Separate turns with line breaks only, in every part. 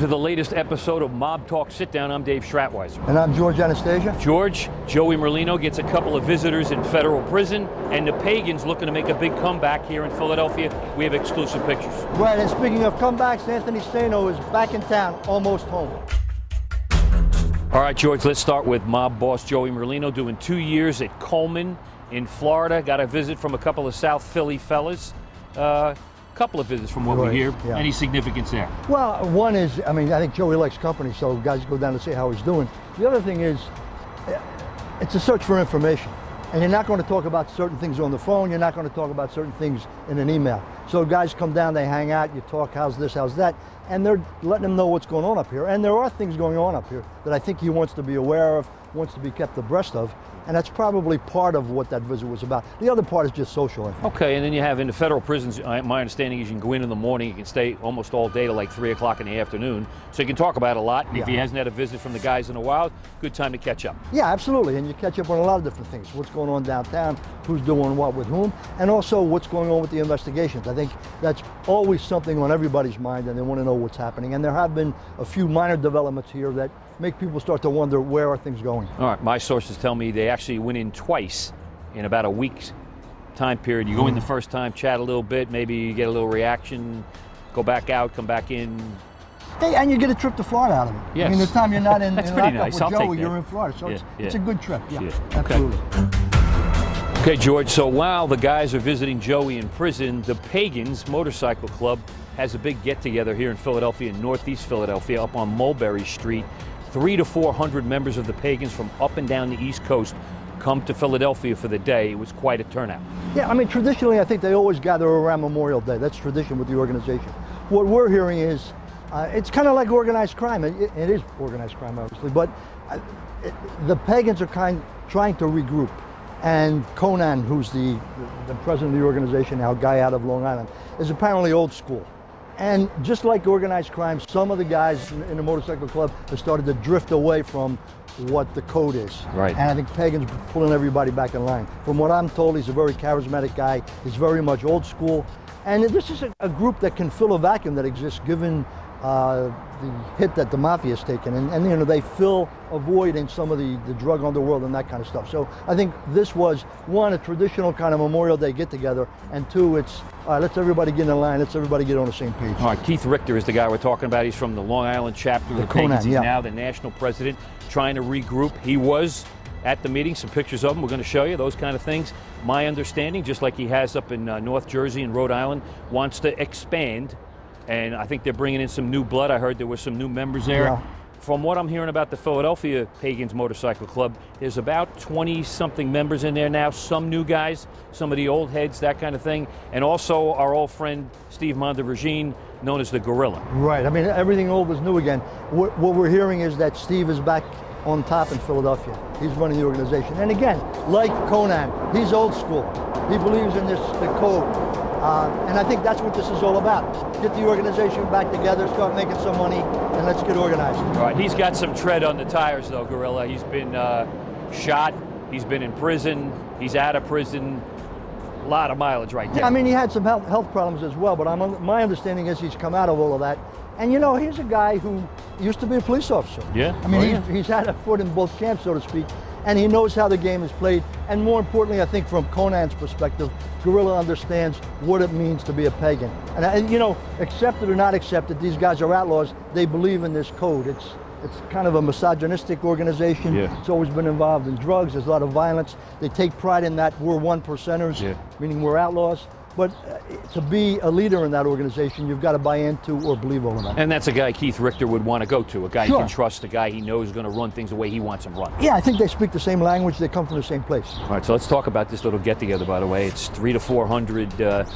to the latest episode of Mob Talk Sit Down. I'm Dave Schratwieser.
And I'm George Anastasia.
George, Joey Merlino gets a couple of visitors in federal prison, and the Pagans looking to make a big comeback here in Philadelphia. We have exclusive pictures.
Right, and speaking of comebacks, Anthony Staino is back in town, almost home.
All right, George, let's start with mob boss Joey Merlino doing 2 years at Conan in Florida. Got a visit from a couple of South Philly fellas. Couple of visits from what we hear. Yeah. Any significance there?
Well, one is, I think Joey likes company, so guys go down to see how he's doing. The other thing is, it's a search for information. And you're not going to talk about certain things on the phone, you're not going to talk about certain things in an email. So guys come down, they hang out, you talk, how's this, how's that, and they're letting them know what's going on up here. And there are things going on up here that I think he wants to be aware of, wants to be kept abreast of. And that's probably part of what that visit was about. The other part is just social.
Okay, and then you have in the federal prisons, my understanding is you can go in the morning, you can stay almost all day to like 3 o'clock in the afternoon. So you can talk about a lot. And if he hasn't had a visit from the guys in a while, good time to catch up.
Yeah, absolutely. And you catch up on a lot of different things. What's going on downtown, who's doing what with whom, and also what's going on with the investigations. I think that's always something on everybody's mind, and they want to know what's happening. And there have been a few minor developments here that make people start to wonder, where are things going?
All right, my sources tell me they actually went in twice in about a week's time period. You go in the first time, chat a little bit, maybe you get a little reaction, go back out, come back in.
Hey, and you get a trip to Florida out of it.
Yes.
I mean, the time you're not in,
That's
in
pretty
lockup
nice.
with
I'll
Joey,
take
you're in Florida, so it's a good trip. Yeah, absolutely.
Okay, George, so while the guys are visiting Joey in prison, the Pagans Motorcycle Club has a big get-together here in Philadelphia, in Northeast Philadelphia, up on Mulberry Street. 300 to 400 members of the Pagans from up and down the East Coast come to Philadelphia for the day. It was quite a turnout. Yeah,
I mean, traditionally, I think they always gather around Memorial Day. That's tradition with the organization. What we're hearing is, it's kind of like organized crime. It is organized crime, obviously, but the Pagans are trying to regroup. And Conan, who's the president of the organization now, a guy out of Long Island, is apparently old school. And just like organized crime, some of the guys in the motorcycle club have started to drift away from what the code is.
Right.
And I think Pagan's pulling everybody back in line. From what I'm told, he's a very charismatic guy. He's very much old school. And this is a group that can fill a vacuum that exists given the hit that the mafia has taken. And you know, they fill a void in some of the drug underworld and that kind of stuff. So I think this was, one, a traditional kind of Memorial Day get-together, and two, it's, all right, let's everybody get in line, let's everybody get on the same page.
All right, Keith Richter is the guy we're talking about. He's from the Long Island chapter of the Pagans. He's now the national president, trying to regroup. He was at the meeting, some pictures of him we're going to show you, those kind of things. My understanding, just like he has up in North Jersey and Rhode Island, wants to expand. And I think they're bringing in some new blood. I heard there were some new members there. Yeah. From what I'm hearing about the Philadelphia Pagans Motorcycle Club, there's about 20-something members in there now, some new guys, some of the old heads, that kind of thing, and also our old friend Steve Virginia, known as the Gorilla.
Right, I mean, everything old was new again. What we're hearing is that Steve is back on top in Philadelphia. He's running the organization. And again, like Conan, he's old school. He believes in the code. And I think that's what this is all about. Get the organization back together, start making some money, and let's get organized.
All right, he's got some tread on the tires though, Gorilla. He's been shot, he's been in prison, he's out of prison. A lot of mileage right there.
Yeah, I mean, he had some health problems as well, but my understanding is he's come out of all of that. And you know, he's a guy who used to be a police officer.
Yeah.
I mean, he's had a foot in both camps, so to speak, and he knows how the game is played. And more importantly, I think from Conan's perspective, Gorilla understands what it means to be a pagan. And you know, accepted or not accepted, these guys are outlaws. They believe in this code. It's kind of a misogynistic organization.
Yeah.
It's always been involved in drugs. There's a lot of violence. They take pride in that we're one percenters, meaning we're outlaws. But to be a leader in that organization, you've got to buy into or believe all of that.
And that's a guy Keith Richter would want to go to, a guy he can trust, a guy he knows is going to run things the way he wants them run.
Yeah, I think they speak the same language, they come from the same place.
All right, so let's talk about this little get-together, by the way. It's 300 to 400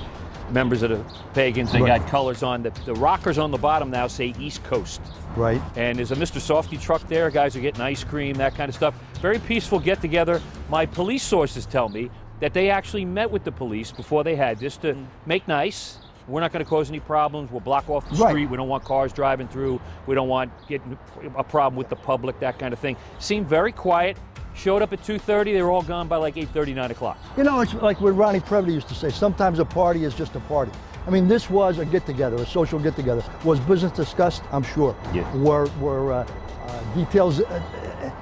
members of the Pagans. They got colors on. The rockers on the bottom now say East Coast.
Right.
And there's a Mr. Softy truck there. Guys are getting ice cream, that kind of stuff. Very peaceful get-together. My police sources tell me that they actually met with the police before they had this to make nice. We're not going to cause any problems. We'll block off the street. We don't want cars driving through. We don't want getting a problem with the public, that kind of thing. Seemed very quiet. Showed up at 2:30. They were all gone by like 8:30, 9 o'clock.
You know, it's like what Ronnie Previty used to say. Sometimes a party is just a party. I mean, this was a get-together, a social get-together. Was business discussed? I'm sure.
Yeah.
Were details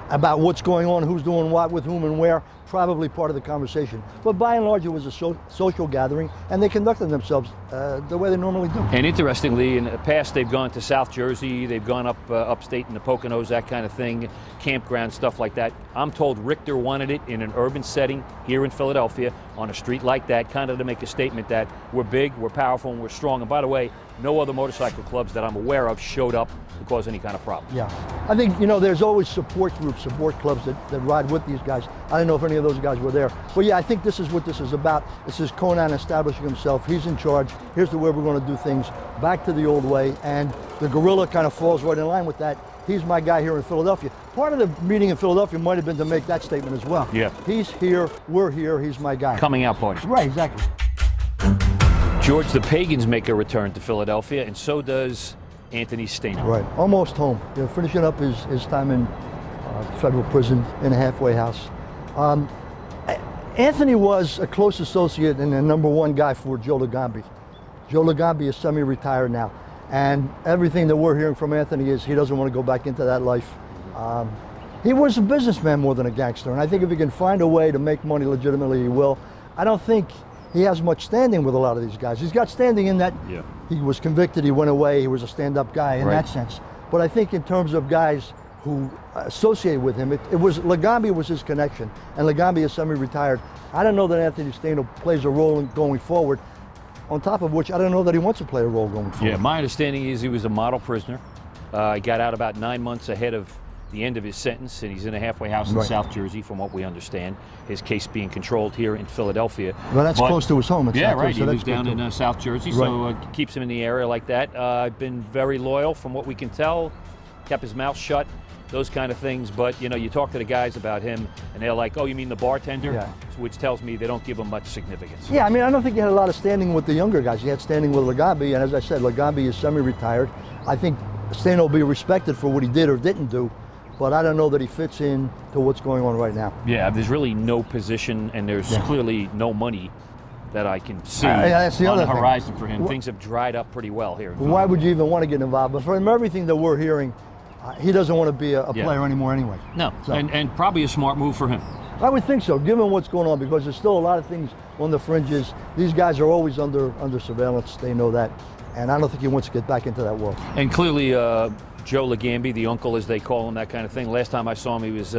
about what's going on, who's doing what, with whom and where, probably part of the conversation. But by and large, it was a social gathering, and they conducted themselves the way they normally do.
And interestingly, in the past, they've gone to South Jersey, they've gone up upstate in the Poconos, that kind of thing, campground, stuff like that. I'm told Richter wanted it in an urban setting here in Philadelphia, on a street like that, kind of to make a statement that we're big, we're powerful, and we're strong. And by the way, no other motorcycle clubs that I'm aware of showed up to cause any kind of problem.
Yeah, I think, you know, there's always support groups, support clubs that ride with these guys. I don't know if any of those guys were there. But yeah, I think this is what this is about. This is Conan establishing himself. He's in charge. Here's the way we're going to do things, back to the old way. And the guerrilla kind of falls right in line with that. He's my guy here in Philadelphia. Part of the meeting in Philadelphia might have been to make that statement as well.
Yeah.
He's here, we're here, he's my guy.
Coming out party.
Right, exactly.
George, the Pagans make a return to Philadelphia, and so does Anthony Staino.
Right, almost home. You know, finishing up his time in federal prison in a halfway house. Anthony was a close associate and the #1 guy for Joe Legambi. Joe Legambi is semi-retired now, and everything that we're hearing from Anthony is he doesn't want to go back into that life. He was a businessman more than a gangster, and I think if he can find a way to make money legitimately, he will. I don't think he has much standing with a lot of these guys. He's got standing in that he was convicted, he went away, he was a stand-up guy in that sense. But I think in terms of guys who associate with him, it was Legambi was his connection, and Legambi is semi-retired. I don't know that Anthony Staino plays a role in going forward, on top of which I don't know that he wants to play a role going forward.
Yeah, my understanding is he was a model prisoner. He got out about 9 months ahead of the end of his sentence, and he's in a halfway house in South Jersey, from what we understand. His case being controlled here in Philadelphia.
Well, that's close to his home.
Yeah, right. He lives down in South Jersey, so keeps him in the area like that. Been very loyal, from what we can tell. Kept his mouth shut, those kind of things. But you know, you talk to the guys about him, and they're like, "Oh, you mean the bartender?"
Yeah.
Which tells me they don't give him much significance.
Yeah, I mean, I don't think he had a lot of standing with the younger guys. He had standing with Legambi, and as I said, Legambi is semi-retired. I think Staino will be respected for what he did or didn't do, but I don't know that he fits in to what's going on right now.
Yeah, there's really no position, and there's clearly no money that I can see
that's the
on
other
the horizon for him. Things have dried up pretty well here.
Why would you even want to get involved? But from everything that we're hearing, he doesn't want to be a player anymore anyway.
No,
so.
and probably a smart move for him.
I would think so, given what's going on, because there's still a lot of things on the fringes. These guys are always under surveillance. They know that, and I don't think he wants to get back into that world.
And clearly, Joe Legambi, the uncle as they call him, that kind of thing. Last time I saw him, he was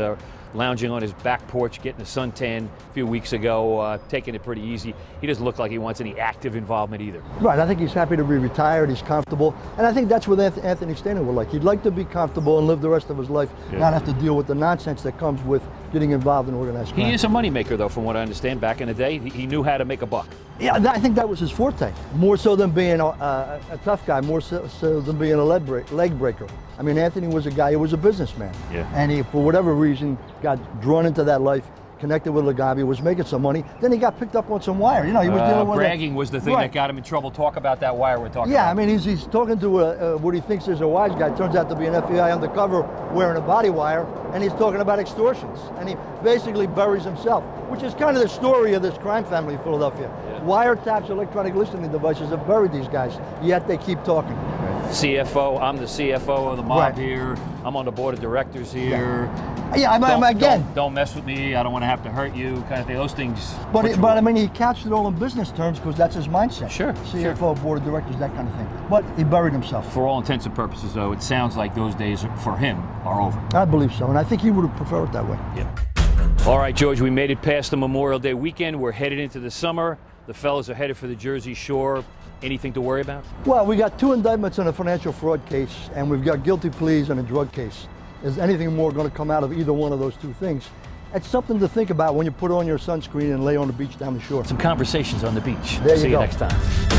lounging on his back porch, getting a suntan a few weeks ago, taking it pretty easy. He doesn't look like he wants any active involvement either.
Right, I think he's happy to be retired, he's comfortable, and I think that's what Anthony Staino would like. He'd like to be comfortable and live the rest of his life, not have to deal with the nonsense that comes with getting involved in organized crime.
He is a moneymaker, though, from what I understand. Back in the day, he knew how to make a buck.
Yeah, I think that was his forte, more so than being a tough guy, more so than being a leg breaker. I mean, Anthony was a guy, he was a businessman.
Yeah.
And he, for whatever reason, got drawn into that life, connected with Legambi, was making some money. Then he got picked up on some wire. You know, he was dealing with
bragging was the thing that got him in trouble. Talk about that wire we're talking about.
Yeah, I mean, he's talking to what he thinks is a wise guy. Turns out to be an FBI undercover wearing a body wire, and he's talking about extortions. And he basically buries himself, which is kind of the story of this crime family in Philadelphia. Yeah. Wiretaps, electronic listening devices have buried these guys, yet they keep talking.
CFO, I'm the CFO of the mob here. I'm on the board of directors here.
Yeah,
don't mess with me. I don't want to have to hurt you, kind of thing. Those things.
But I mean, he couched it all in business terms because that's his mindset.
Sure.
CFO, board of directors, that kind of thing. But he buried himself.
For all intents and purposes, though, it sounds like those days for him are over.
I believe so, and I think he would have preferred it that way.
Yeah. All right, George, we made it past the Memorial Day weekend. We're headed into the summer. The fellas are headed for the Jersey Shore. Anything to worry about?
Well, we got 2 indictments on a financial fraud case, and we've got guilty pleas on a drug case. Is anything more going to come out of either one of those 2 things? It's something to think about when you put on your sunscreen and lay on the beach down the shore.
Some conversations on the beach.
There you go.
See you next time.